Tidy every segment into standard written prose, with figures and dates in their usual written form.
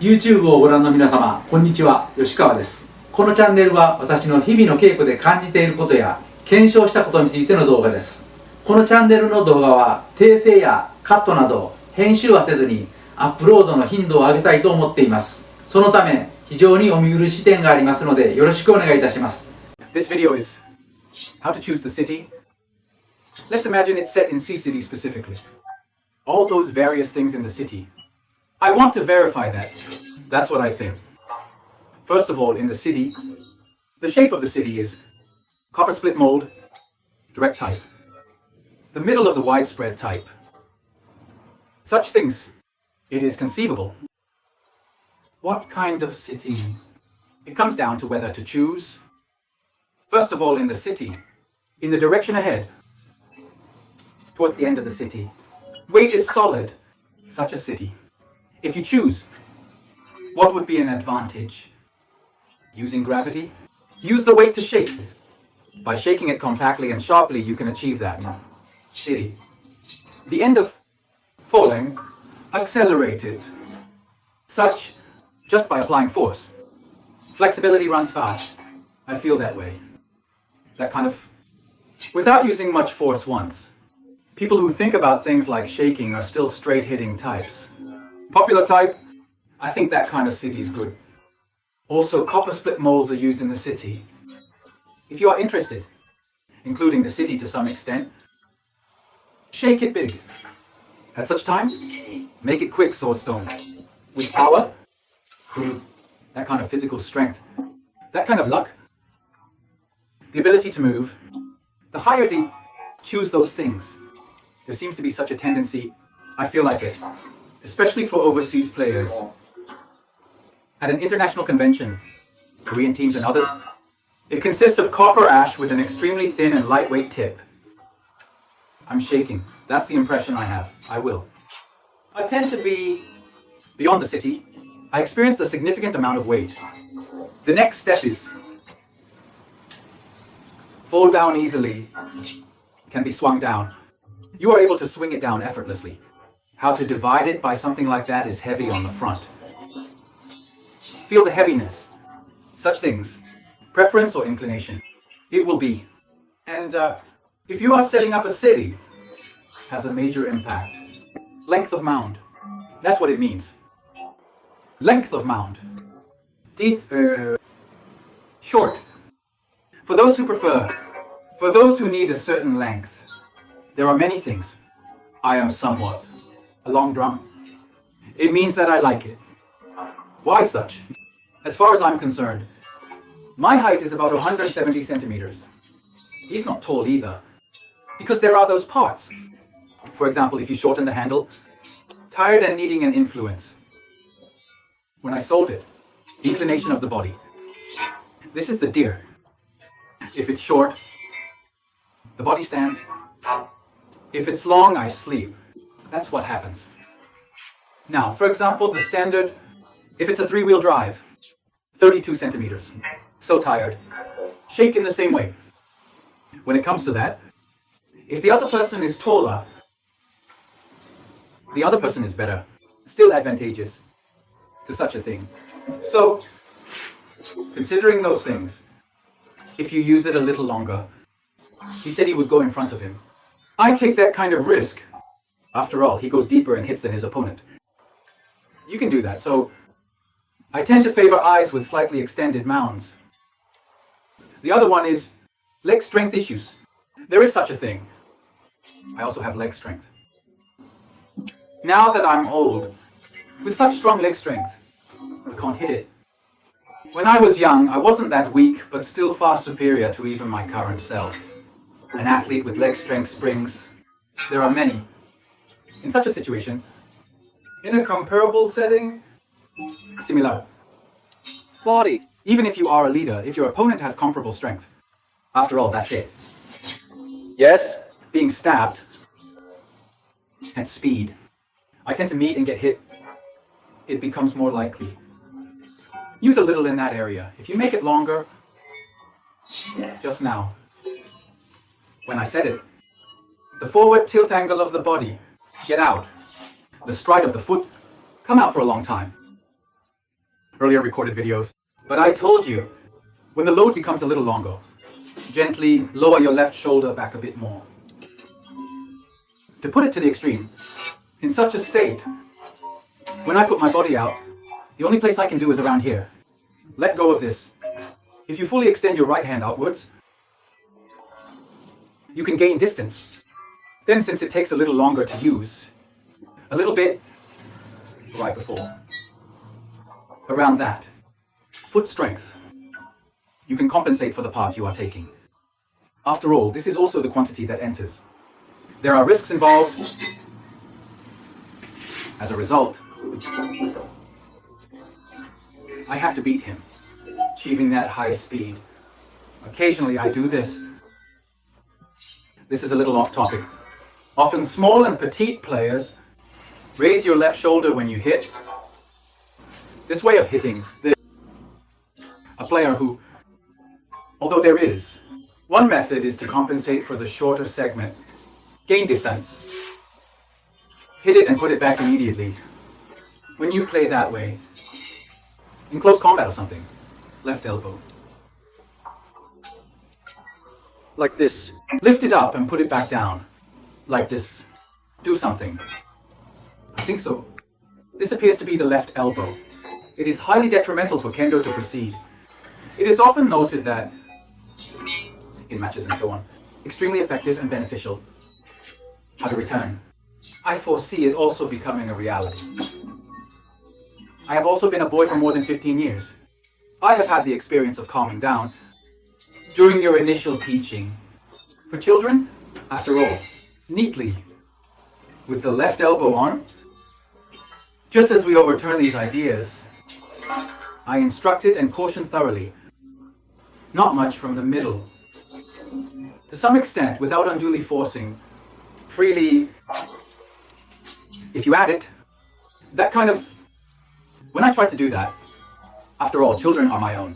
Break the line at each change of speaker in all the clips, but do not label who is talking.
YouTube をご覧の皆様、こんにちは、吉川です。このチャンネルは私の日々の稽古で感じていることや検証したことについての動画です。このチャンネルの動画は訂正やカットなど編集はせずにアップロードの頻度を上げたいと思っています。そのため非常にお見苦しい点がありますのでよろしくお願いいたします。This video is how to choose the city. Let's imagine it's set in Sea City specifically. All those various things in the city. I want to verify that. That's what I think. First of all, in the city, the shape of the city is copper split mold, direct type. The middle of the widespread type. Such things, it is conceivable. What kind of city? It comes down to whether to choose. First of all, in the city, in the direction ahead, towards the end of the city, weight is solid, such a city. If you choose, what would be an advantage? Using gravity? Use the weight to shake. By shaking it compactly and sharply, you can achieve that. City. The end of falling, accelerated. Such, just by applying force. Flexibility runs fast. I feel that way. That kind of, without using much force once. People who think about things like shaking are still straight-hitting types. Popular type, I think that kind of city is good. Also, copper split molds are used in the city. If you are interested, including the city to some extent, shake it big. At such times, make it quick, swordstone. With power, that kind of physical strength, that kind of luck, the ability to move, the higher the choose those things. There seems to be such a tendency, I feel like it, especially for overseas players. At an international convention, Korean teams and others, it consists of copper ash with an extremely thin and lightweight tip. I'm shaking. That's the impression I have. I will. I tend to be beyond the city. I experienced a significant amount of weight. The next step is fall down easily, can be swung down. You are able to swing it down effortlessly. How to divide it by something like that is heavy on the front. Feel the heaviness. Such things. Preference or inclination. It will be. And if you are setting up a city, has a major impact. Length of mound. That's what it means. Length of mound. Teeth, short. For those who prefer, for those who need a certain length, there are many things. I am somewhat. A long drum. It means that I like it. Why such? As far as I'm concerned, my height is about 170 centimeters. He's not tall either, because there are those parts. For example, if you shorten the handle, tired and needing an influence. When I sold it, inclination of the body. This is the deer. If it's short, the body stands. If it's long, I sleep. That's what happens. Now, for example, the standard, if it's a three-wheel drive, 32 centimeters. So tired. Shake in the same way. When it comes to that, if the other person is taller, the other person is better. Still advantageous to such a thing. So, considering those things, if you use it a little longer, he said he would go in front of him. I take that kind of risk. After all, he goes deeper and hits than his opponent. You can do that, so I tend to favor eyes with slightly extended mounds. The other one is leg strength issues. There is such a thing. I also have leg strength. Now that I'm old, with such strong leg strength, I can't hit it. When I was young, I wasn't that weak, but still far superior to even my current self. An athlete with leg strength springs. There are many. In such a situation, in a comparable setting, similar. Body. Even if you are a leader, if your opponent has comparable strength, after all, that's it. Yes, being stabbed and speed. I tend to meet and get hit. It becomes more likely. Use a little in that area. If you make it longer, just now, when I said it, the forward tilt angle of the body, get out. The stride of the foot, come out for a long time. earlier recorded videos. But I told you, when the load becomes a little longer, gently lower your left shoulder back a bit more. To put it to the extreme, in such a state, when I put my body out, the only place I can do is around here. Let go of this. If you fully extend your right hand outwards, you can gain distance. Then, since it takes a little longer to use, a little bit right before, around that, foot strength, you can compensate for the part you are taking. After all, this is also the quantity that enters. There are risks involved. As a result, I have to beat him, achieving that high speed. Occasionally I do this. This is a little off topic. Often small and petite players raise your left shoulder when you hit. This way of hitting, a player who, although there is, one method is to compensate for the shorter segment. Gain distance. Hit it and put it back immediately. When you play that way, in close combat or something, left elbow. Like this. Lift it up and put it back down. Like this. Do something. I think so. This appears to be the left elbow. It is highly detrimental for kendo to proceed. It is often noted that, in matches and so on, extremely effective and beneficial. How to return. I foresee it also becoming a reality. I have also been a boy for more than 15 years. I have had the experience of calming down during your initial teaching. For children, after all, neatly, with the left elbow on, just as we overturn these ideas, I instructed and cautioned thoroughly, not much from the middle. To some extent, without unduly forcing, freely, if you add it, that kind of, when I tried to do that, after all, children are my own,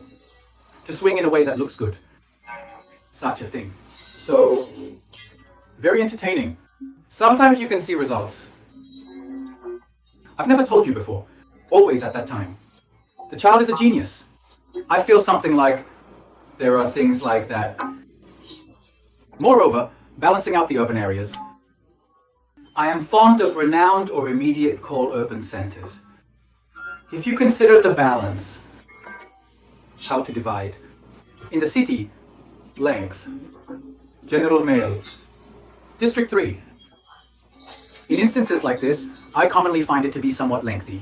to swing in a way that looks good, such a thing. So, very entertaining. Sometimes you can see results. I've never told you before, always at that time. The child is a genius. I feel something like there are things like that. Moreover, balancing out the urban areas, I am fond of renowned or immediate call urban centers. If you consider the balance, how to divide. In the city, length, general male. District 3. In instances like this, I commonly find it to be somewhat lengthy.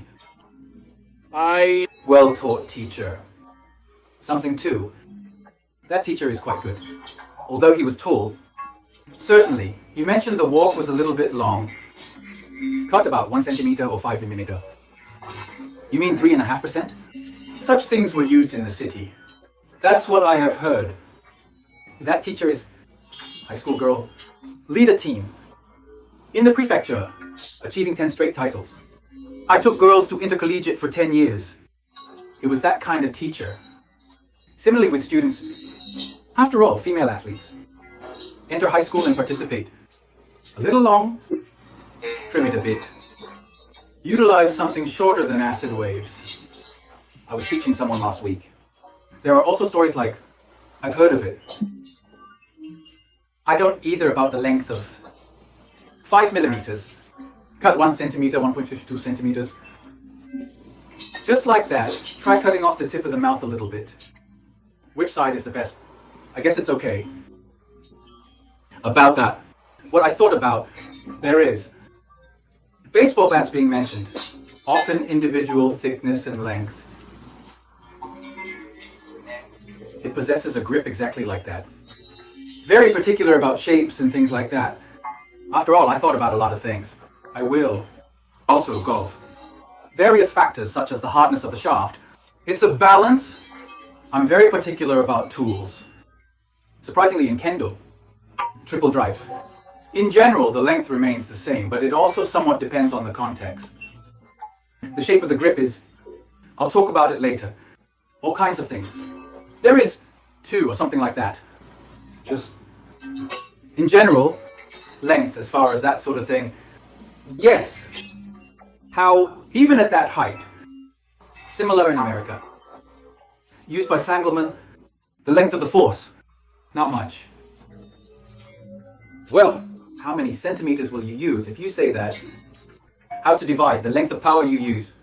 Well-taught teacher. Something too. That teacher is quite good. Although he was tall, certainly, you mentioned the walk was a little bit long. Cut about 1 centimeter or 5 millimeter. You mean 3.5%? Such things were used in the city. That's what I have heard. That teacher is high school girl. Lead a team. In the prefecture, achieving 10 straight titles. I took girls to intercollegiate for 10 years. It was that kind of teacher. Similarly with students, after all, female athletes. Enter high school and participate. A little long, trim it a bit. Utilize something shorter than acid waves. I was teaching someone last week. There are also stories like, I've heard of it. I don't either about the length of 5 millimeters. Cut 1 centimeter, 1.52 centimeters. Just like that, try cutting off the tip of the mouth a little bit. Which side is the best? I guess it's okay. About that, what I thought about, there is baseball bats being mentioned, often individual thickness and length. It possesses a grip exactly like that. Very particular about shapes and things like that. After all, I thought about a lot of things. I will. Also golf. Various factors such as the hardness of the shaft. It's a balance. I'm very particular about tools. Surprisingly in kendo, triple drive. In general, the length remains the same, but it also somewhat depends on the context. The shape of the grip is, I'll talk about it later. All kinds of things. There is 2 or something like that. Just, in general, length as far as that sort of thing. Yes. How, even at that height, Similar in America. Used by Sangelman, the length of the force, not much. Well, how many centimeters will you use? If you say that, how to divide the length of power you use?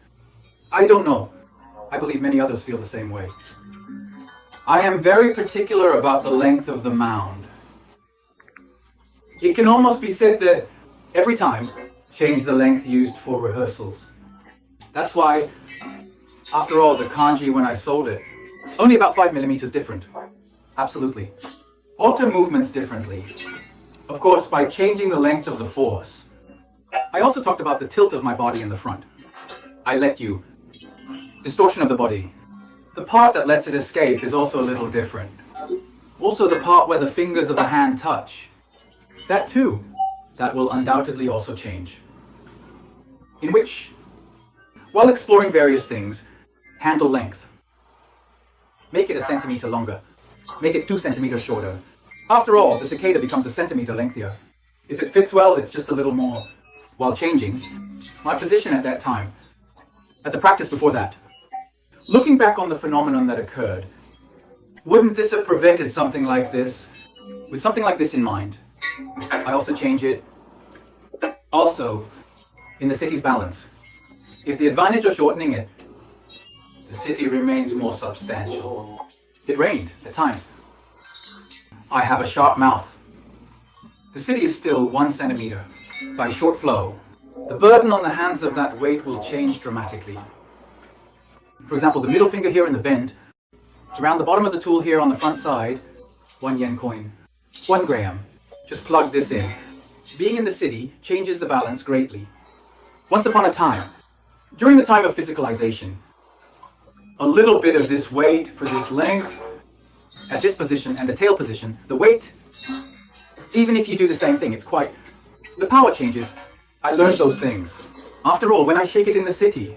I don't know. I believe many others feel the same way. I am very particular about the length of the mound. It can almost be said that every time, change the length used for rehearsals. That's why, after all, the kanji when I sold it, only about 5 millimeters different. Absolutely. Alter movements differently. Of course, by changing the length of the force. I also talked about the tilt of my body in the front. I let you. Distortion of the body. The part that lets it escape is also a little different. Also the part where the fingers of the hand touch. That too. That will undoubtedly also change. In which, while exploring various things, handle length. Make it a centimeter longer. Make it 2 centimeters shorter. After all, the cicada becomes a centimeter lengthier. If it fits well, it's just a little more. While changing my position at that time, at the practice before that. Looking back on the phenomenon that occurred, wouldn't this have prevented something like this? With something like this in mind, I also change it. Also, in the city's balance. If the advantage of shortening it, the city remains more substantial. It rained at times. I have a sharp mouth. The city is still 1 centimeter. By short flow, the burden on the hands of that weight will change dramatically. For example, the middle finger here in the bend, around the bottom of the tool here on the front side, 1 yen coin, 1 gram. Just plug this in. Being in the city changes the balance greatly. Once upon a time, during the time of physicalization, a little bit of this weight for this length, at this position and the tail position, the weight, even if you do the same thing, it's quite, the power changes. I learned those things. After all, when I shake it in the city,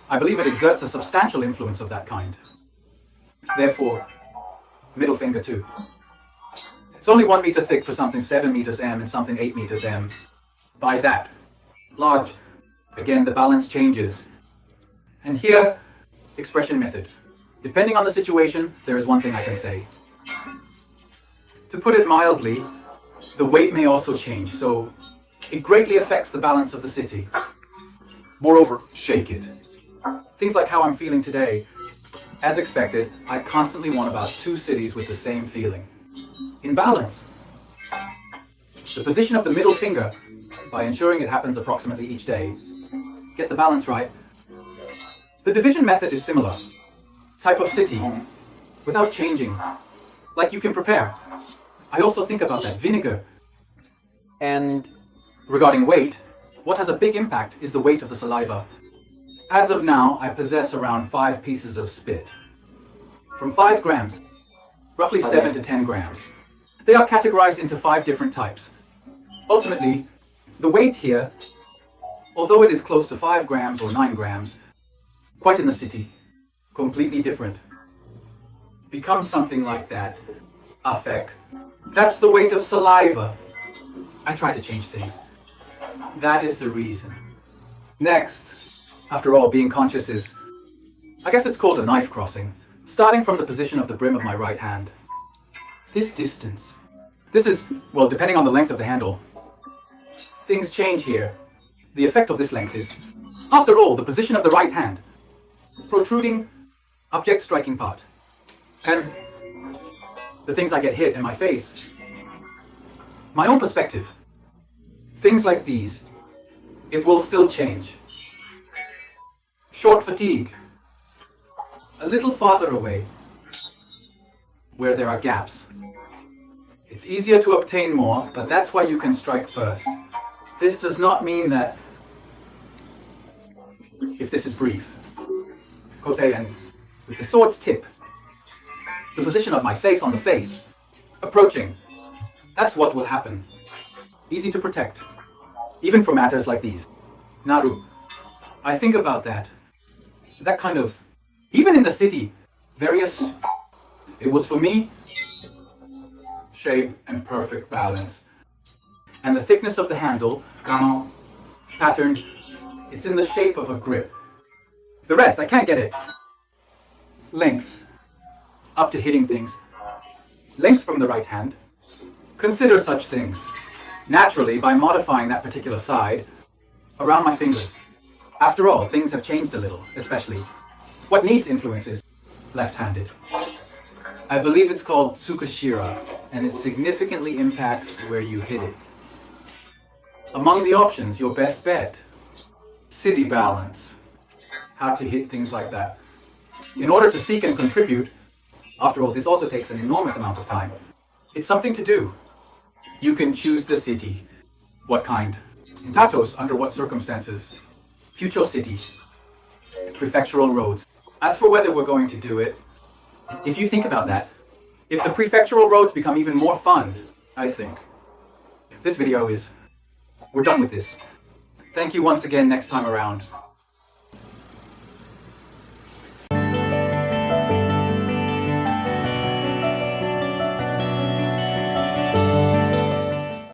I believe it exerts a substantial influence of that kind. Therefore, middle finger too. It's only 1 meter thick for something 7 meters M and something 8 meters M. By that, large, again the balance changes. And here, expression method. Depending on the situation, there is one thing I can say. To put it mildly, the weight may also change, so it greatly affects the balance of the city. Moreover, shake it. Things like how I'm feeling today. As expected, I constantly want about 2 cities with the same feeling. In balance. The position of the middle finger, by ensuring it happens approximately each day. Get the balance right. The division method is similar. Type of city, without changing. Like you can prepare. I also think about that vinegar. And regarding weight, what has a big impact is the weight of the saliva. As of now, I possess around 5 pieces of spit. From 5 grams, roughly 7 to 10 grams. They are categorized into 5 different types. Ultimately, the weight here, although it is close to 5 grams or 9 grams, quite in the city, completely different. Becomes something like that. Affect. That's the weight of saliva. I try to change things. That is the reason. Next, after all, being conscious is, I guess it's called a knife crossing, starting from the position of the brim of my right hand. This distance. This is, well, depending on the length of the handle. Things change here. The effect of this length is, after all, the position of the right hand. Protruding, object striking part. And the things I get hit in my face. My own perspective. Things like these. It will still change. Short fatigue. A little farther away. Where there are gaps. It's easier to obtain more, but that's why you can strike first. This does not mean that if this is brief. Kote and with the sword's tip. The position of my face on the face. Approaching. That's what will happen. Easy to protect. Even for matters like these. Naru. I think about that. That kind of, even in the city, various, it was for me, shape and perfect balance. And the thickness of the handle, patterned, it's in the shape of a grip. The rest, I can't get it. Length. Up to hitting things. Length from the right hand. Consider such things. Naturally, by modifying that particular side around my fingers. After all, things have changed a little, especially. What needs influence is left-handed. I believe it's called tsukashira, and it significantly impacts where you hit it. Among the options, your best bet. City balance. How to hit things like that. In order to seek and contribute, after all, this also takes an enormous amount of time. It's something to do. You can choose the city. What kind? In Tatos, under what circumstances? Future city. Prefectural roads. As for whether we're going to do it, if you think about that, if the prefectural roads become even more fun, I think. This video is... We're done with this. Thank you once again next time around.